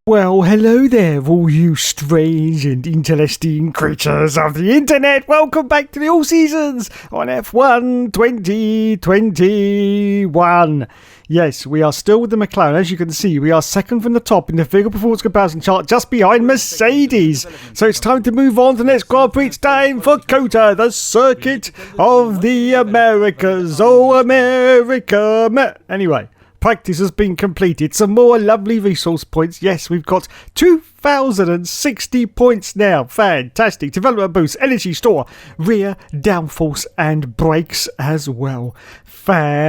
Well, hello there, all you strange and interesting creatures of the internet. Welcome back to the All Seasons on F1 2021. Yes, we are still with the McLaren. As you can see, we are second from the top in the vehicle performance comparison chart, just behind Mercedes. So it's time to move on to the next Grand Prix. It's time for COTA, the circuit of the Americas. Oh, America. Anyway. Practice has been completed. Some more lovely resource points. Yes, we've got 2,060 points now. Fantastic. Development boost, energy store, rear, downforce and brakes as well. Fantastic.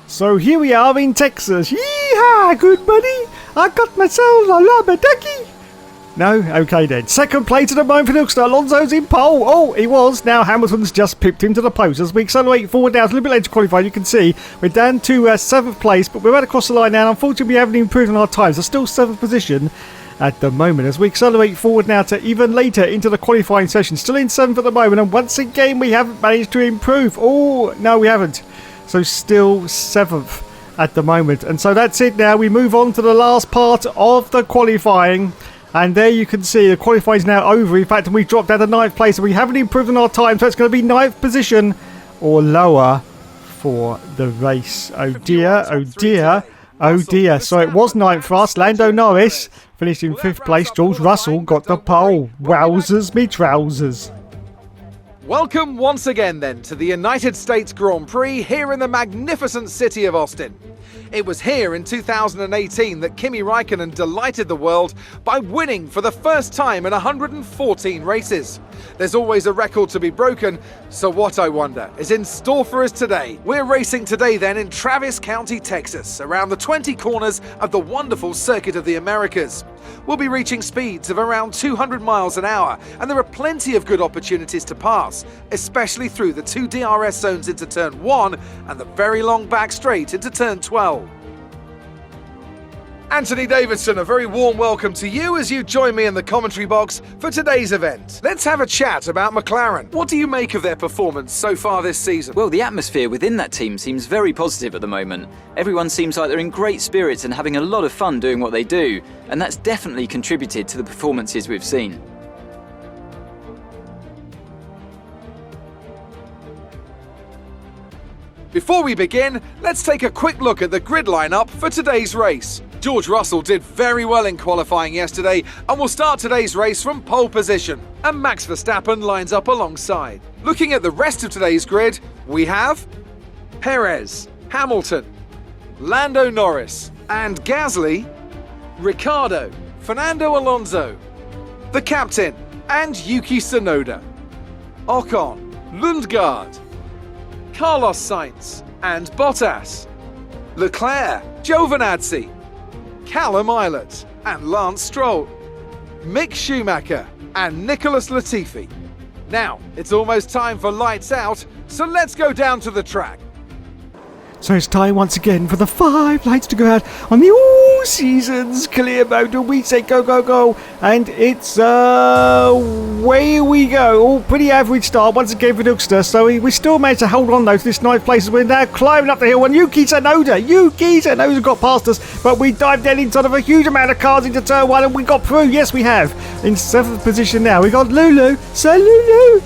So here we are in Texas. Yeehaw, good buddy. I got myself a Lamborghini. No? Okay then. Second place at the moment for Nilkster. Alonso's in pole. Oh, he was. Now Hamilton's just pipped him to the post. As we accelerate forward now, it's a little bit later to qualify. You can see we're down to 7th place, but we're right across the line now. Unfortunately, we haven't improved on our times. We're still 7th position at the moment. As we accelerate forward now to even later into the qualifying session. Still in 7th at the moment. And once again, we haven't managed to improve. Oh, no, we haven't. So still 7th at the moment. And so that's it now. We move on to the last part of the qualifying. And there you can see the qualifying is now over. In fact, we've dropped down to 9th place. And we haven't improved on our time. So it's going to be 9th position or lower for the race. Oh dear, oh dear, oh dear. So it was 9th for us. Lando Norris finished in 5th place. George Russell got the pole. Wowzers me trousers. Welcome once again then to the United States Grand Prix here in the magnificent city of Austin. It was here in 2018 that Kimi Räikkönen delighted the world by winning for the first time in 114 races. There's always a record to be broken, so what I wonder is in store for us today. We're racing today then in Travis County, Texas, around the 20 corners of the wonderful Circuit of the Americas. We'll be reaching speeds of around 200 miles an hour, and there are plenty of good opportunities to pass, especially through the 2 DRS zones into turn 1 and the very long back straight into turn 12. Anthony Davidson, a very warm welcome to you as you join me in the commentary box for today's event. Let's have a chat about McLaren. What do you make of their performance so far this season? Well, the atmosphere within that team seems very positive at the moment. Everyone seems like they're in great spirits and having a lot of fun doing what they do, and that's definitely contributed to the performances we've seen. Before we begin, let's take a quick look at the grid lineup for today's race. George Russell did very well in qualifying yesterday and will start today's race from pole position, and Max Verstappen lines up alongside. Looking at the rest of today's grid, we have Perez, Hamilton, Lando Norris, and Gasly, Ricciardo, Fernando Alonso, the captain, and Yuki Tsunoda, Ocon, Lundgaard, Carlos Sainz and Bottas, Leclerc, Giovinazzi, Callum Ilott and Lance Stroll, Mick Schumacher and Nicholas Latifi. Now, it's almost time for lights out, so let's go down to the track. So it's time once again for the 5 lights to go out on the All Seasons clear mode. We say go, go, go. And it's away we go. Oh, pretty average start once again for Nilkster. So we still managed to hold on though to this 9th place. We're now climbing up the hill. And Yuki Tsunoda got past us. But we dived down inside of a huge amount of cars into turn 1 and we got through. Yes, we have. In 7th position now. We got Lulu. Lulu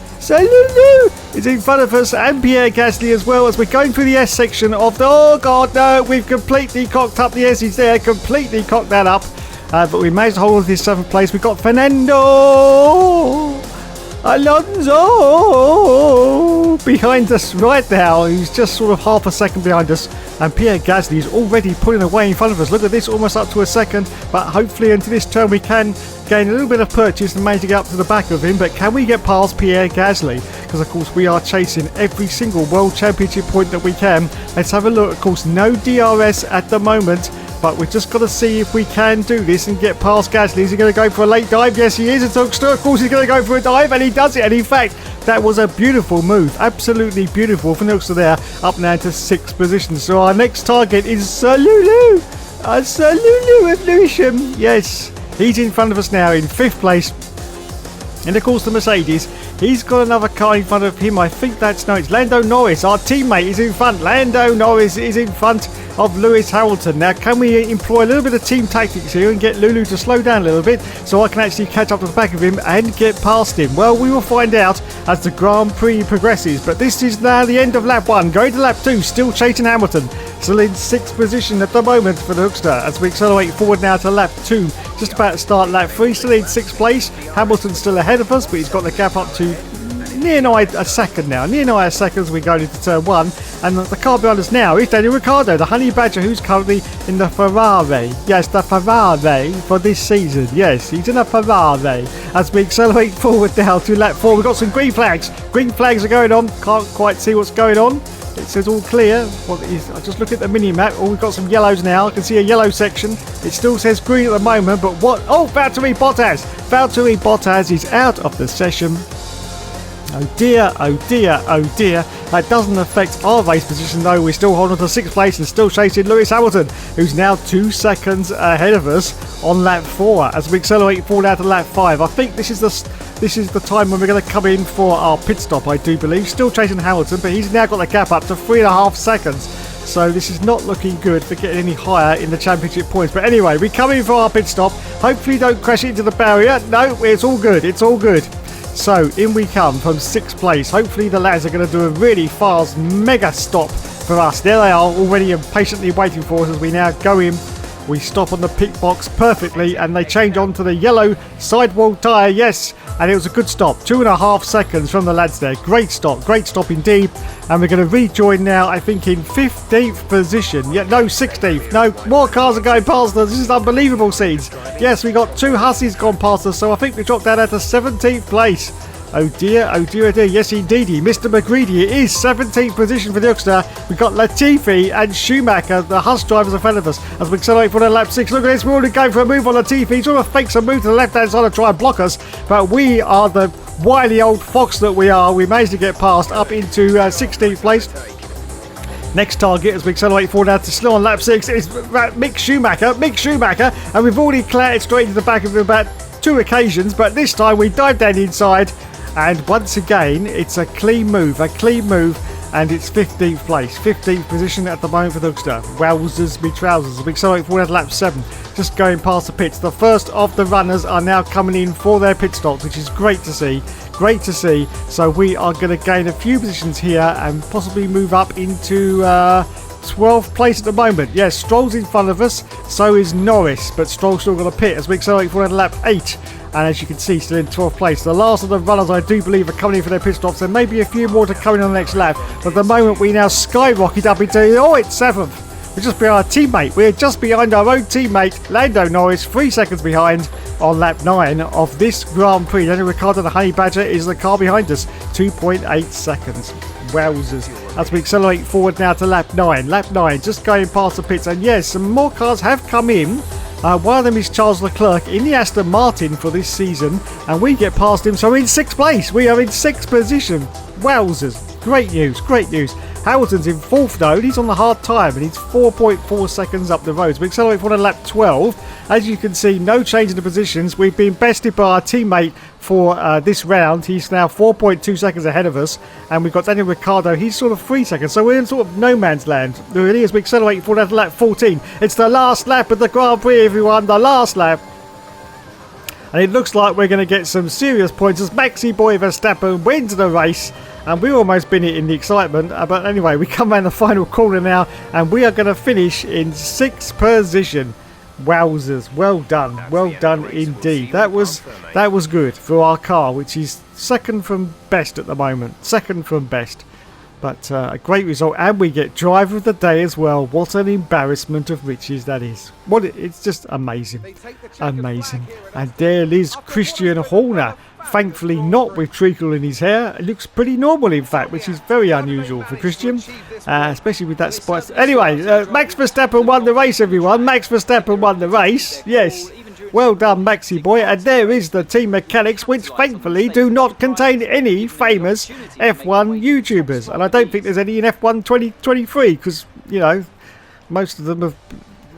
is in front of us, and Pierre Gasly as well, as we're going through the S section of the... Oh god, no, we've completely cocked up the S's there, completely cocked that up. But we managed to hold on to this 7th place. We've got Fernando Alonso behind us right now. He's just sort of half a second behind us, and Pierre Gasly is already pulling away in front of us. Look at this, almost up to a second, but hopefully into this turn we can gain a little bit of purchase and manage to get up to the back of him. But can we get past Pierre Gasly? Because of course we are chasing every single World Championship point that we can. Let's have a look. Of course no DRS at the moment, but we've just got to see if we can do this and get past Gasly. Is he going to go for a late dive? Yes, he is. Of course he's going to go for a dive, and he does it. And in fact, that was a beautiful move. Absolutely beautiful for Nilkster there. Up now to 6th position. So our next target is Lulu. Sir Lulu of Lewisham. Yes, he's in front of us now in 5th place. And of course the Mercedes, he's got another car in front of him. I think it's Lando Norris. Our teammate is in front. Lando Norris is in front of Lewis Hamilton. Now, can we employ a little bit of team tactics here and get Lulu to slow down a little bit so I can actually catch up to the back of him and get past him? Well, we will find out as the Grand Prix progresses. But this is now the end of lap 1. Going to lap 2, still chasing Hamilton. Still in 6th position at the moment for the Hookster as we accelerate forward now to lap 2. Just about to start lap 3. Still in 6th place. Hamilton's still ahead of us, but he's got the gap up to near nigh a second now. Near nigh a second as we go into turn 1. And the car behind us now is Daniel Ricciardo, the Honey Badger, who's currently in the Ferrari. Yes, the Ferrari for this season. Yes, he's in a Ferrari. As we accelerate forward now to lap 4, we've got some green flags. Green flags are going on. Can't quite see what's going on. It says all clear. What is? I just look at the mini map. Oh, we've got some yellows now. I can see a yellow section. It still says green at the moment, but what? Oh, Valtteri Bottas. Valtteri Bottas is out of the session. Oh dear, oh dear, oh dear. That doesn't affect our race position though. We're still holding on to 6th place and still chasing Lewis Hamilton, who's now 2 seconds ahead of us on lap 4 as we accelerate forward out to lap 5. I think this is the time when we're going to come in for our pit stop, I do believe. Still chasing Hamilton, but he's now got the gap up to 3.5 seconds. So this is not looking good for getting any higher in the championship points. But anyway, we come in for our pit stop. Hopefully don't crash into the barrier. No, it's all good. It's all good. So in we come from 6th place. Hopefully the lads are going to do a really fast mega stop for us. There they are already patiently waiting for us as we now go in. We stop on the pit box perfectly and they change on to the yellow sidewall tyre. Yes, and it was a good stop. 2.5 seconds from the lads there. Great stop indeed. And we're going to rejoin now, I think, in 15th position. Yeah, no, 16th. No, more cars are going past us. This is unbelievable scenes. Yes, we got 2 Hussies gone past us, so I think we dropped down to 17th place. Oh dear, oh dear, oh dear. Yes, indeedy. Mr. McGreedy, it is 17th position for the Hookster. We've got Latifi and Schumacher, the Huss drivers in front of us, as we accelerate for the lap 6. Look at this, we're already going for a move on Latifi. He's trying to fake some move to the left-hand side to try and block us, but we are the wily old fox that we are. We managed to get past up into 16th place. Next target as we accelerate forward now to still on lap 6 is Mick Schumacher, and we've already clattered straight into the back of him about 2 occasions, but this time we dive down the inside. And once again, it's a clean move, and it's 15th place. 15th position at the moment for the Hookster. Wowzers me trousers. We accelerate forward at lap 7, just going past the pits. The first of the runners are now coming in for their pit stops, which is great to see. Great to see. So we are going to gain a few positions here and possibly move up into 12th place at the moment. Yes, Stroll's in front of us, so is Norris, but Stroll's still got a pit as we accelerate forward at lap 8. And as you can see, still in 12th place. The last of the runners, I do believe, are coming in for their pit stops. There may be a few more to come in on the next lap. But at the moment, we now skyrocket up into, it's 7th. We're just behind our teammate. We're just behind our own teammate, Lando Norris, 3 seconds behind on lap 9 of this Grand Prix. Daniel Ricciardo, the Honey Badger, is the car behind us. 2.8 seconds. Wowzers. As we accelerate forward now to lap 9. Lap 9, just going past the pits. And yes, some more cars have come in. One of them is Charles Leclerc in the Aston Martin for this season, and we get past him, so we're in 6th place. We are in 6th position. Wowzers. Great news, great news. Hamilton's in 4th though, and he's on the hard time, and he's 4.4 seconds up the road. So we accelerate for lap 12. As you can see, no change in the positions. We've been bested by our teammate for this round. He's now 4.2 seconds ahead of us, and we've got Daniel Ricciardo. He's sort of 3 seconds, so we're in sort of no man's land really as we accelerate for lap 14. It's the last lap of the Grand Prix, everyone, the last lap. And it looks like we're going to get some serious points as Maxi Boy Verstappen wins the race. And we've almost been in the excitement. But anyway, we come around the final corner now, and we are going to finish in 6th position. Wowzers, well done indeed. That was good for our car, which is second from best at the moment. Second from best. But a great result, and we get driver of the day as well. What an embarrassment of riches that is. It's just amazing. Amazing. And there is Christian Horner. Thankfully not with treacle in his hair. It looks pretty normal in fact, which is very unusual for Christian, especially with that spice. Anyway, Max Verstappen won the race, everyone. Max Verstappen won the race. Yes. Well done, Maxi Boy. And there is the team mechanics, which thankfully do not contain any famous F1 YouTubers. And I don't think there's any in F1 2023 because, most of them have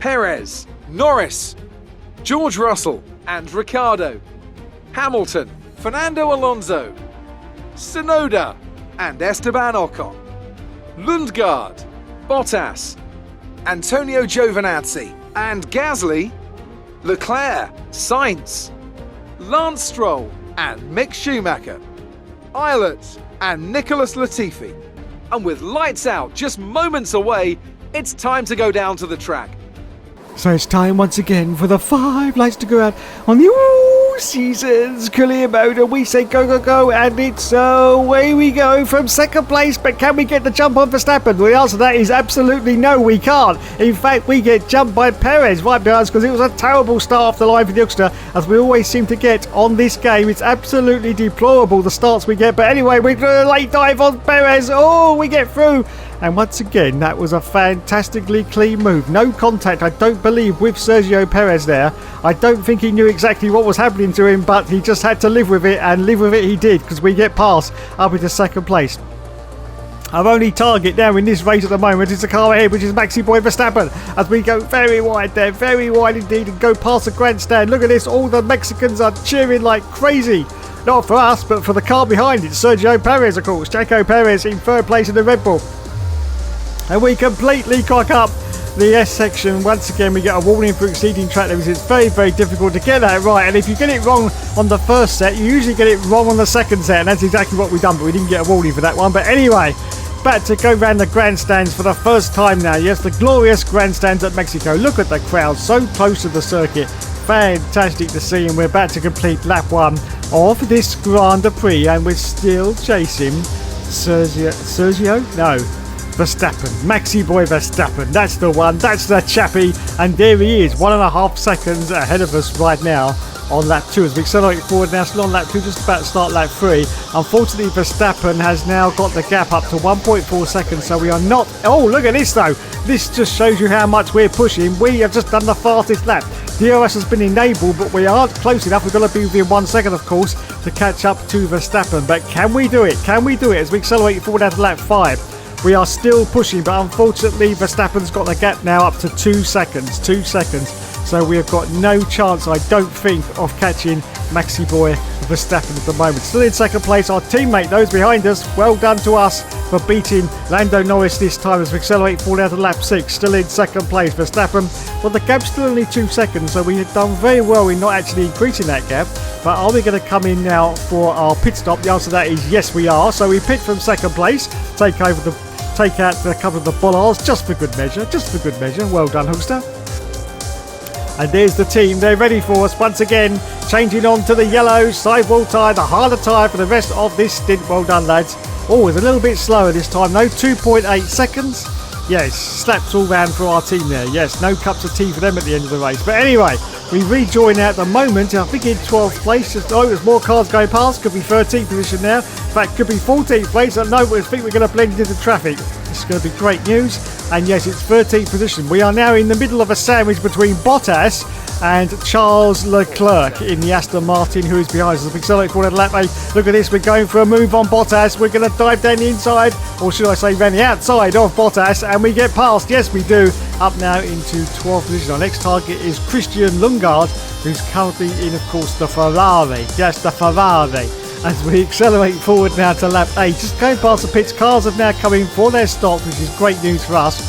Perez, Norris, George Russell and Ricciardo, Hamilton, Fernando Alonso, Tsunoda and Esteban Ocon, Lundgaard, Bottas, Antonio Giovinazzi and Gasly, Leclerc, Sainz, Lance Stroll and Mick Schumacher, Eilert and Nicholas Latifi. And with lights out just moments away, it's time to go down to the track. So it's time once again for the 5 lights to go out on the all-seasons career mode, and we say go, go, go, and it's away we go from second place. But can we get the jump on Verstappen? Well, the answer to that is absolutely no, we can't. In fact, we get jumped by Perez right behind us because it was a terrible start off the line for the youngster, as we always seem to get on this game. It's absolutely deplorable, the starts we get. But anyway, we do a late dive on Perez. Oh, we get through. And once again, that was a fantastically clean move. No contact, I don't believe, with Sergio Perez there. I don't think he knew exactly what was happening to him, but he just had to live with it, and live with it he did, because we get past up into second place. Our only target now in this race at the moment is the car ahead, which is Maxi Boy Verstappen, as we go very wide there, very wide indeed, and go past the grandstand. Look at this, all the Mexicans are cheering like crazy. Not for us, but for the car behind it, Sergio Perez, of course. Checo Perez in third place in the Red Bull. And we completely cock up the S section. Once again, we get a warning for exceeding track limits. It's very, very difficult to get that right. And if you get it wrong on the first set, you usually get it wrong on the second set. And that's exactly what we've done, but we didn't get a warning for that one. But anyway, back to go round the grandstands for the first time now. Yes, the glorious grandstands at Mexico. Look at the crowd, so close to the circuit. Fantastic to see. And we're about to complete lap 1 of this Grand Prix. And we're still chasing Sergio? No. Verstappen, Maxi Boy Verstappen, that's the one, that's the chappie, and there he is, 1.5 seconds ahead of us right now on lap 2 as we accelerate forward now, still on lap 2, just about to start lap 3. Unfortunately, Verstappen has now got the gap up to 1.4 seconds, so we are not, oh look at this though, this just shows you how much we're pushing. We have just done the fastest lap. DRS has been enabled, but we aren't close enough. We've got to be within 1 second, of course, to catch up to Verstappen, but can we do it? Can we do it as we accelerate forward out to lap 5? We are still pushing, but unfortunately Verstappen's got the gap now up to 2 seconds. 2 seconds. So we have got no chance, I don't think, of catching Maxi Boy Verstappen at the moment. Still in second place, our teammate, those behind us, well done to us for beating Lando Norris this time as we accelerate forward out of lap 6. Still in second place, Verstappen. Well, the gap's still only 2 seconds, so we have done very well in not actually increasing that gap. But are we going to come in now for our pit stop? The answer to that is yes, we are. So we pit from second place, take out a couple of the bollards, just for good measure. Well done, Hookster. And there's the team, they're ready for us once again, changing on to the yellow sidewall tyre, the harder tyre for the rest of this stint. Well done, lads. Oh, it's a little bit slower this time though, 2.8 seconds. Yes, slaps all round for our team there. Yes, no cups of tea for them at the end of the race. But anyway, we rejoin at the moment, I think in 12th place. There's more cars going past, could be 13th position now. In fact, could be 14th place. I know, I think we're going to blend into the traffic. This is going to be great news. And yes, it's 13th position. We are now in the middle of a sandwich between Bottas and Charles Leclerc in the Aston Martin, who is behind us. As we accelerate forward at lap 8, look at this, we're going for a move on Bottas. We're going to dive down the inside, or should I say around the outside of Bottas, and we get past. Yes, we do. Up now into 12th position. Our next target is Christian Lundgaard, who's currently in, of course, the Ferrari. Yes, the Ferrari. As we accelerate forward now to lap 8, just going past the pits, cars have now come in for their stop, which is great news for us.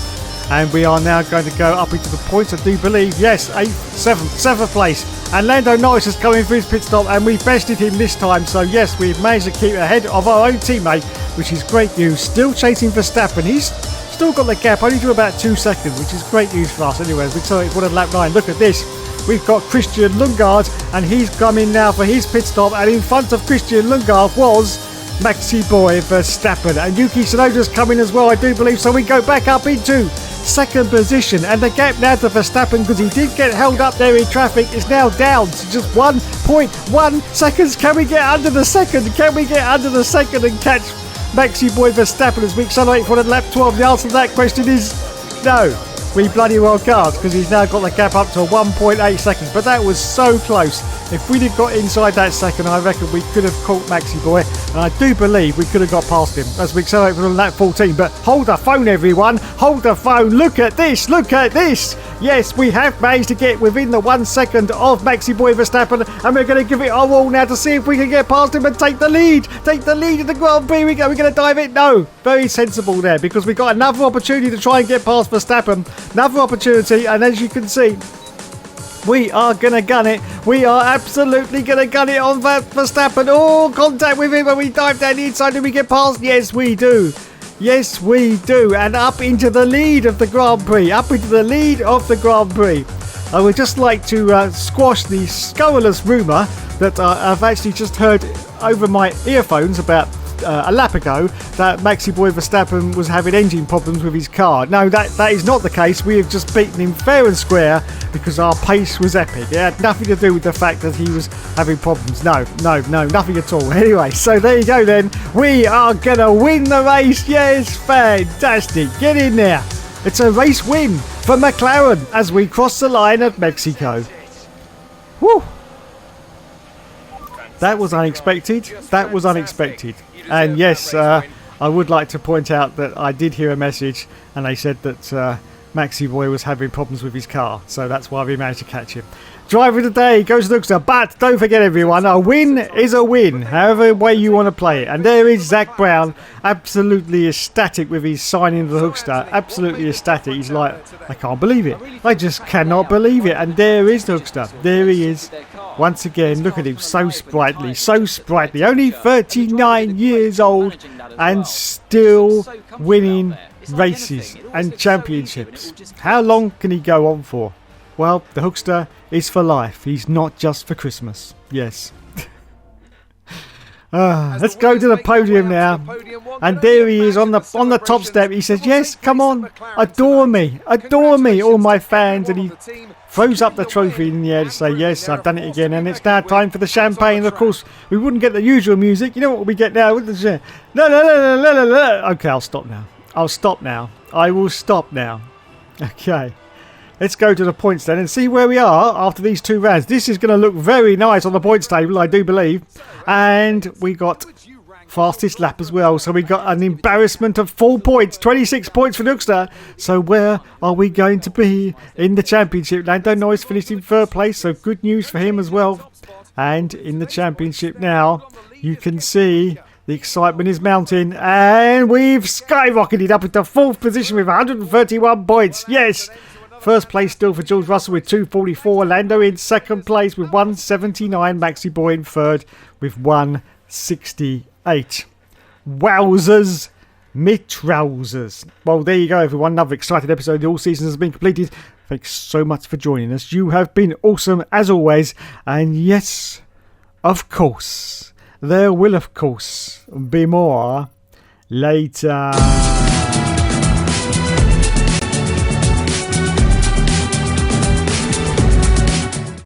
And we are now going to go up into the points, I do believe. Yes, 7th place. And Lando Norris is coming for his pit stop, and we bested him this time. So yes, we've managed to keep ahead of our own teammate, which is great news. Still chasing Verstappen. He's still got the gap, only to about 2 seconds, which is great news for us. Anyway, as we accelerate forward at lap 9, look at this. We've got Christian Lundgaard, and he's coming now for his pit stop. And in front of Christian Lundgaard was Maxi Boy Verstappen. And Yuki Tsunoda's coming as well, I do believe. So we go back up into second position, and the gap now to Verstappen, because he did get held up there in traffic, is now down to just 1.1 seconds. Can we get under the second? Can we get under the second and catch Maxi Boy Verstappen as we accelerate for the lap 12? The answer to that question is no. We bloody well can't, because he's now got the gap up to 1.8 seconds. But that was so close. If we'd have got inside that second, I reckon we could have caught Maxi Boy, and I do believe we could have got past him as we accelerate from lap 14. But hold the phone, everyone. Hold the phone. Look at this. Look at this. Yes, we have managed to get within the 1 second of Maxi Boy Verstappen, and we're going to give it our all now to see if we can get past him and take the lead. Take the lead of the Grand Prix. We're going to dive it. No, very sensible there, because we got another opportunity to try and get past Verstappen. Another opportunity, and as you can see, we are going to gun it. We are absolutely going to gun it on Verstappen. Oh, contact with him, and we dive down the inside. Do we get past? Yes, we do. Yes, we do. And up into the lead of the Grand Prix. Up into the lead of the Grand Prix. I would just like to squash the scurrilous rumour that I've actually just heard over my earphones about a lap ago, that Maxi Boy Verstappen was having engine problems with his car. No, that is not the case. We have just beaten him fair and square because our pace was epic. It had nothing to do with the fact that he was having problems. No, nothing at all. Anyway, so there you go then. We are going to win the race. Yes, fantastic. Get in there. It's a race win for McLaren as we cross the line at Mexico. Woo! That was unexpected. That was unexpected. And yes, I would like to point out that I did hear a message, and they said that Maxi Boy was having problems with his car, so that's why we managed to catch him. Driver of the day goes to Hookster, but don't forget, everyone, a win is a win, however way you want to play it. And there is Zach Brown, absolutely ecstatic with his signing of the Hookster, absolutely ecstatic. He's like, I can't believe it. I just cannot believe it. And there is the Hookster. There he is. Once again, look at him, so sprightly, only 39 years old and still winning races and championships. How long can he go on for? Well, the Hookster is for life. He's not just for Christmas. Yes. Let's go to the podium now. And there he is on the top step. He says, yes, come on, adore me, all my fans. And he throws up the trophy in the air to say, yes, I've done it again. And it's now time for the champagne. Of course, we wouldn't get the usual music. You know what we get now? No. Okay, I'll stop now. I will stop now. Okay. Let's go to the points then and see where we are after these 2 rounds. This is going to look very nice on the points table, I do believe. And we got fastest lap as well. So we got an embarrassment of 4 points, 26 points for Hookster. So where are we going to be in the championship? Lando Norris finished in 3rd place, so good news for him as well. And in the championship now, you can see the excitement is mounting, and we've skyrocketed up into 4th position with 131 points. Yes! 1st place still for George Russell with 244. Lando in 2nd place with 179. Maxi Boy in 3rd with 168. Wowzers, me trousers. Well, there you go, everyone. Another exciting episode of the All Seasons has been completed. Thanks so much for joining us. You have been awesome as always. And yes, of course, there will of course be more later.